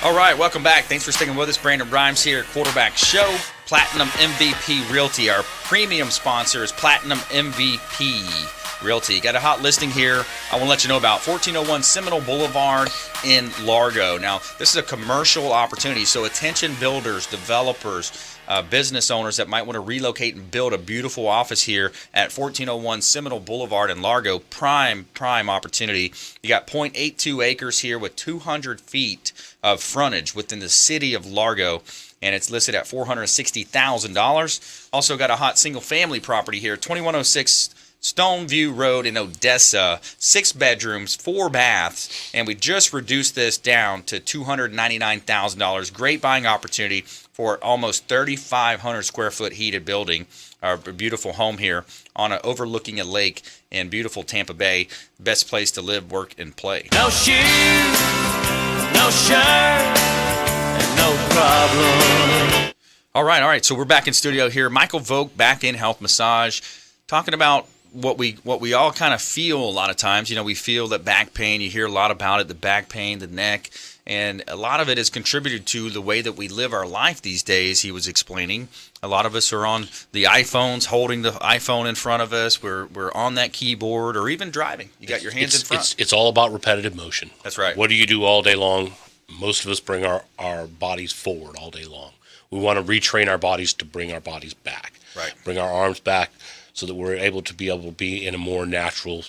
All right, welcome back. Thanks for sticking with us. Brandon Rhymes here, Quarterback Show. Platinum MVP Realty, our premium sponsor is Platinum MVP Realty. Got a hot listing here I want to let you know about. 1401 Seminole Boulevard in Largo. Now, this is a commercial opportunity, so attention builders, developers, business owners that might want to relocate and build a beautiful office here at 1401 Seminole Boulevard in Largo. Prime opportunity. You got 0.82 acres here with 200 feet of frontage within the city of Largo, and it's listed at $460,000. Also got a hot single-family property here, 2106 Stoneview Road in Odessa, 6 bedrooms, 4 baths, and we just reduced this down to $299,000. Great buying opportunity for almost 3,500 square foot heated building. Our beautiful home here overlooking a lake in beautiful Tampa Bay. Best place to live, work, and play. No shoes, no shirt, and no problem. All right. So we're back in studio here. Michael Vogt, Back In Health Massage, talking about what we all kind of feel a lot of times. You know, we feel that back pain. You hear a lot about it, the back pain, the neck. And a lot of it is contributed to the way that we live our life these days, he was explaining. A lot of us are on the iPhones, holding the iPhone in front of us. We're on that keyboard or even driving. You got your hands in front. It's all about repetitive motion. That's right. What do you do all day long? Most of us bring our bodies forward all day long. We want to retrain our bodies to bring our bodies back. Right. Bring our arms back so that we're able to be in a more natural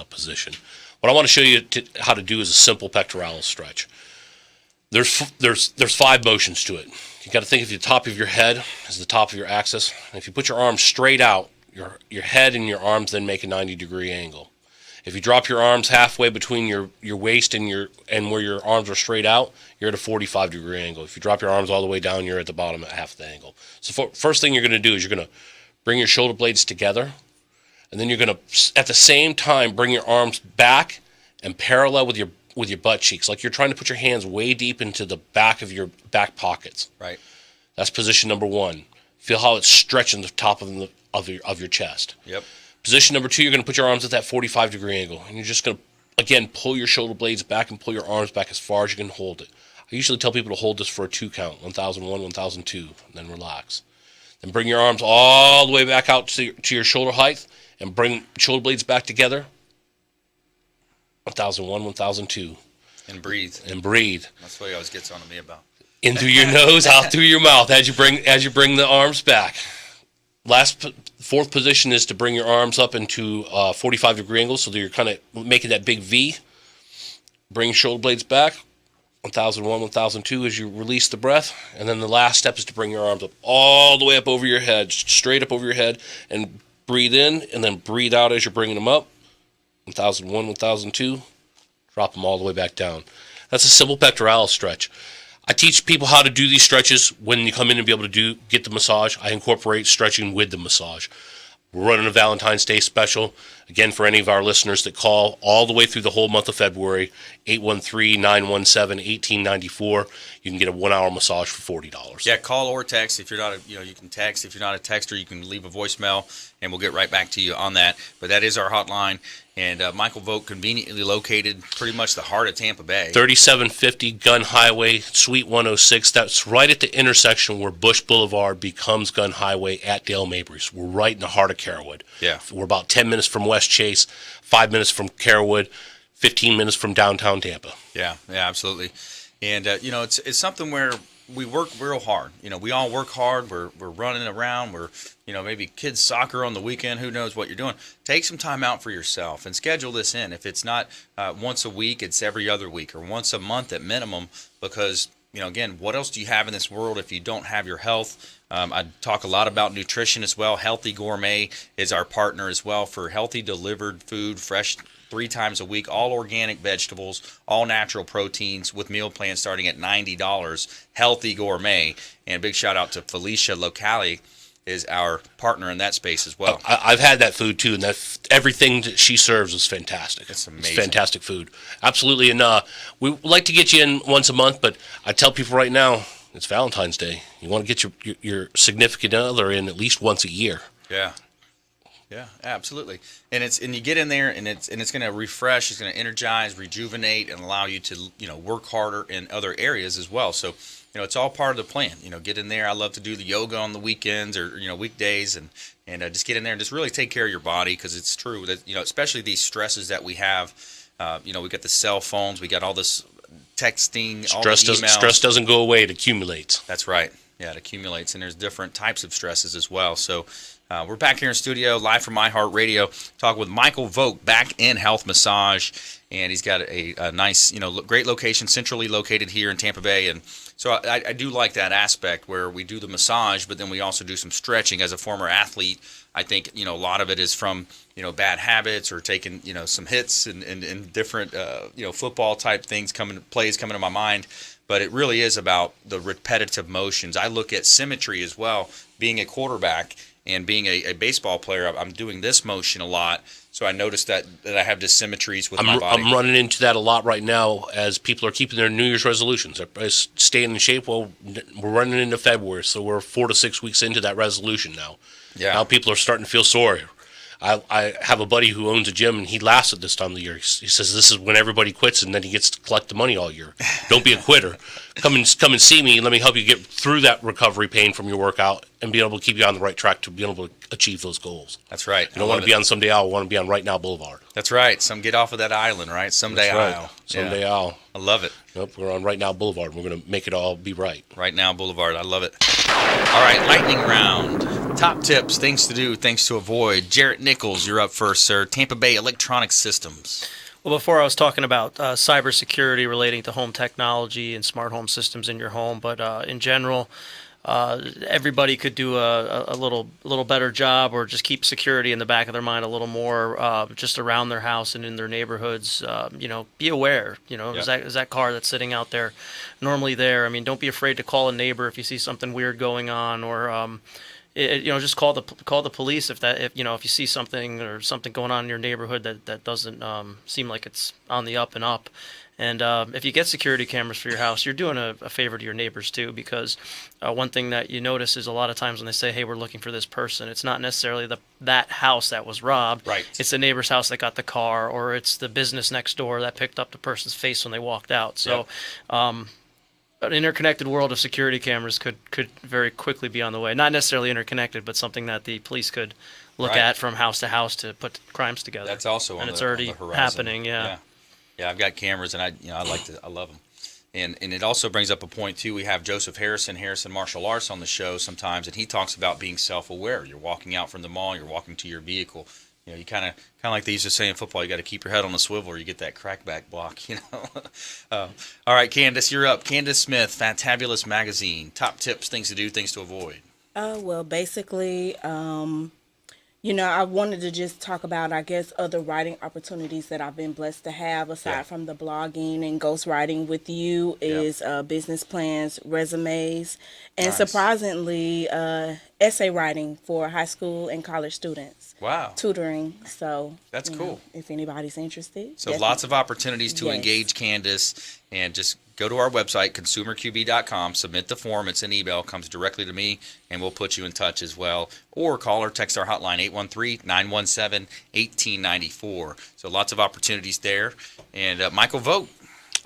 position. What I want to show you how to do is a simple pectoralis stretch. There's 5 motions to it. You got to think of the top of your head as the top of your axis. And if you put your arms straight out, your head and your arms then make a 90-degree angle. If you drop your arms halfway between your waist and where your arms are straight out, you're at a 45-degree angle. If you drop your arms all the way down, you're at the bottom at half the angle. So first thing you're going to do is you're going to bring your shoulder blades together, and then you're going to, at the same time, bring your arms back and parallel with your butt cheeks, like you're trying to put your hands way deep into the back of your back pockets. Right. That's position number 1. Feel how it's stretching the top of your chest. Yep. Position number 2, you're going to put your arms at that 45-degree angle, and you're just going to, again, pull your shoulder blades back and pull your arms back as far as you can hold it. I usually tell people to hold this for a 2 count, 1001, 1002, and then relax. Then bring your arms all the way back out to your shoulder height and bring shoulder blades back together. 1001, 1002. And breathe. That's what he always gets on to me about. In through your nose, out through your mouth as you bring the arms back. Fourth position is to bring your arms up into 45-degree angle so that you're kind of making that big V. Bring shoulder blades back. 1001, 1002 as you release the breath. And then the last step is to bring your arms up all the way up over your head, straight up over your head, and breathe in and then breathe out as you're bringing them up. 1001, 1002, drop them all the way back down. That's a simple pectoralis stretch. I teach people how to do these stretches when you come in and be able to get the massage. I incorporate stretching with the massage. We're running a Valentine's Day special. Again, for any of our listeners that call all the way through the whole month of February, 813-917-1894. You can get a 1-hour massage for $40. Yeah, call or text. If you're not you can text. If you're not a texter, you can leave a voicemail, and we'll get right back to you on that. But that is our hotline. And Michael Vogt, conveniently located pretty much the heart of Tampa Bay. 3750 Gun Highway, Suite 106. That's right at the intersection where Bush Boulevard becomes Gun Highway at Dale Mabry's. We're right in the heart of Carrollwood. Yeah. We're about 10 minutes from West Chase, 5 minutes from Carrollwood, 15 minutes from downtown Tampa. Yeah, absolutely. And, it's something where we work real hard. We all work hard. We're running around. We're, maybe kids soccer on the weekend. Who knows what you're doing? Take some time out for yourself and schedule this in. If it's not once a week, it's every other week or once a month at minimum. Because, again, what else do you have in this world if you don't have your health? I talk a lot about nutrition as well. Healthy Gourmet is our partner as well for healthy delivered food, fresh 3 times a week, all organic vegetables, all natural proteins with meal plans starting at $90. Healthy Gourmet. And a big shout out to Felicia Locali is our partner in that space as well. I've had that food too, and everything that she serves is fantastic. It's amazing. It's fantastic food. Absolutely. And we like to get you in once a month, but I tell people right now, it's Valentine's Day. You want to get your significant other in at least once a year. Yeah. Yeah, absolutely. And you get in there and it's going to refresh, it's going to energize, rejuvenate, and allow you to work harder in other areas as well. So it's all part of the plan. Get in there. I love to do the yoga on the weekends or weekdays and just get in there and just really take care of your body, because it's true that especially these stresses that we have. We got the cell phones, we got all this texting, all the emails. Stress doesn't go away; it accumulates. That's right. Yeah, it accumulates, and there's different types of stresses as well. So we're back here in studio, live from iHeartRadio, talking with Michael Vogt, Back in Health Massage, and he's got a nice, great location, centrally located here in Tampa Bay. And so I do like that aspect where we do the massage, but then we also do some stretching. As a former athlete, I think a lot of it is from bad habits or taking some hits and different football type things plays coming to my mind. But it really is about the repetitive motions. I look at symmetry as well. Being a quarterback and being a baseball player, I'm doing this motion a lot. So I noticed that I have dissymmetries with my body. I'm running into that a lot right now as people are keeping their New Year's resolutions. They're staying in shape. Well, we're running into February, so we're 4 to 6 weeks into that resolution now. Yeah. Now people are starting to feel sore. I have a buddy who owns a gym, and he laughs at this time of the year. He says this is when everybody quits, and then he gets to collect the money all year. Don't be a quitter. Come and see me, and let me help you get through that recovery pain from your workout and be able to keep you on the right track to be able to achieve those goals. That's right. You don't want to be on Someday Isle. You want to be on Right Now Boulevard. That's right. Some get off of that island, right? Someday Isle. Someday Isle. I love it. Nope, we're on Right Now Boulevard. We're going to make it all be right. Right Now Boulevard. I love it. All right, lightning round. Top tips, things to do, things to avoid. Jarrett Nichols, you're up first, sir. Tampa Bay Electronic Systems. Well, before I was talking about cybersecurity relating to home technology and smart home systems in your home, but in general, everybody could do a little better job, or just keep security in the back of their mind a little more, just around their house and in their neighborhoods. Be aware. Is that car that's sitting out there normally there? I mean, don't be afraid to call a neighbor if you see something weird going on, or just call the police if you see something or something going on in your neighborhood that doesn't seem like it's on the up and up. And if you get security cameras for your house, you're doing a favor to your neighbors too, because one thing that you notice is a lot of times when they say, hey, we're looking for this person, it's not necessarily that house that was robbed. Right. It's the neighbor's house that got the car, or it's the business next door that picked up the person's face when they walked out. So an interconnected world of security cameras could very quickly be on the way. Not necessarily interconnected, but something that the police could look at from house to house to put crimes together. That's also on it's the already horizon. happening. Yeah, I've got cameras, and I love them. And it also brings up a point too. We have Joseph Harrison Martial Arts on the show sometimes, and he talks about being self-aware. You're walking out from the mall, you're walking to your vehicle. You kind of like they used to say in football, you got to keep your head on the swivel or you get that crackback block, All right, Candace, you're up. Candace Smith, Fantabulous Magazine. Top tips, things to do, things to avoid. Well, basically, I wanted to just talk about, I guess, other writing opportunities that I've been blessed to have aside from the blogging and ghostwriting with you is business plans, resumes, and surprisingly, essay writing for high school and college students. Wow. Tutoring. So that's cool. If anybody's interested. So lots of opportunities to engage Candace, and just go to our website, consumerqb.com, submit the form. It's an email, comes directly to me, and we'll put you in touch as well. Or call or text our hotline, 813-917-1894. So lots of opportunities there. And Michael Vogt.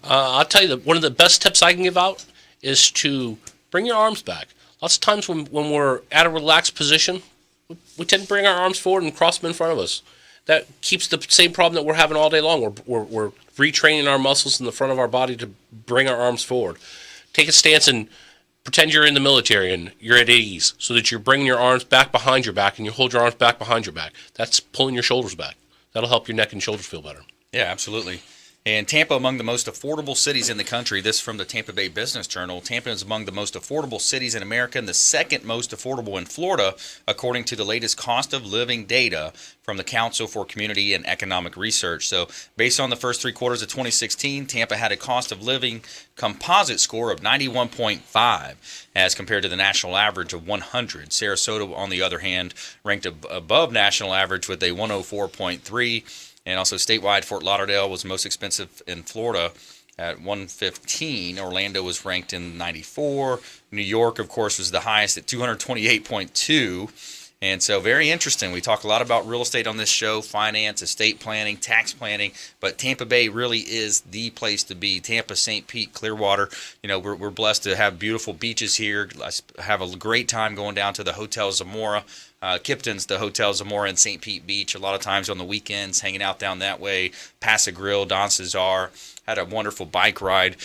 I'll tell you that one of the best tips I can give out is to bring your arms back. Lots of times when we're at a relaxed position, we tend to bring our arms forward and cross them in front of us. That keeps the same problem that we're having all day long. We're retraining our muscles in the front of our body to bring our arms forward. Take a stance and pretend you're in the military and you're at ease, so that you're bringing your arms back behind your back, and you hold your arms back behind your back. That's pulling your shoulders back. That'll help your neck and shoulders feel better. Yeah, absolutely. And Tampa, among the most affordable cities in the country. This from the Tampa Bay Business Journal. Tampa is among the most affordable cities in America and the second most affordable in Florida, according to the latest cost of living data from the Council for Community and Economic Research. So based on the first 3 quarters of 2016, Tampa had a cost of living composite score of 91.5 as compared to the national average of 100. Sarasota, on the other hand, ranked above national average with a 104.3. And also statewide, Fort Lauderdale was most expensive in Florida at 115. Orlando was ranked in 94. New York, of course, was the highest at 228.2. And so very interesting. We talk a lot about real estate on this show, finance, estate planning, tax planning, but Tampa Bay really is the place to be. Tampa, St. Pete, Clearwater. You know, we're blessed to have beautiful beaches here. I have a great time going down to the Hotel Zamora. Kipton's the Hotel Zamora in St. Pete Beach. A lot of times on the weekends, hanging out down that way. Pass a Grill, Don Cesar. Had a wonderful bike ride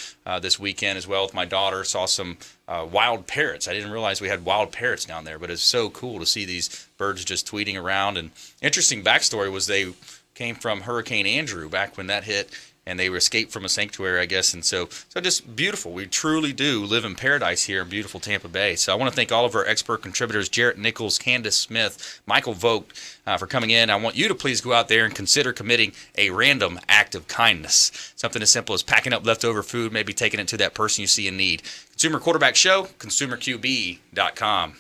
this weekend as well with my daughter. Saw some wild parrots. I didn't realize we had wild parrots down there, but it's so cool to see these birds just tweeting around. And interesting backstory was they came from Hurricane Andrew back when that hit, and they were escaped from a sanctuary, I guess. And so just beautiful. We truly do live in paradise here in beautiful Tampa Bay. So I want to thank all of our expert contributors, Jarrett Nichols, Candace Smith, Michael Vogt, for coming in. I want you to please go out there and consider committing a random act of kindness. Something as simple as packing up leftover food, maybe taking it to that person you see in need. Consumer Quarterback Show, consumerqb.com.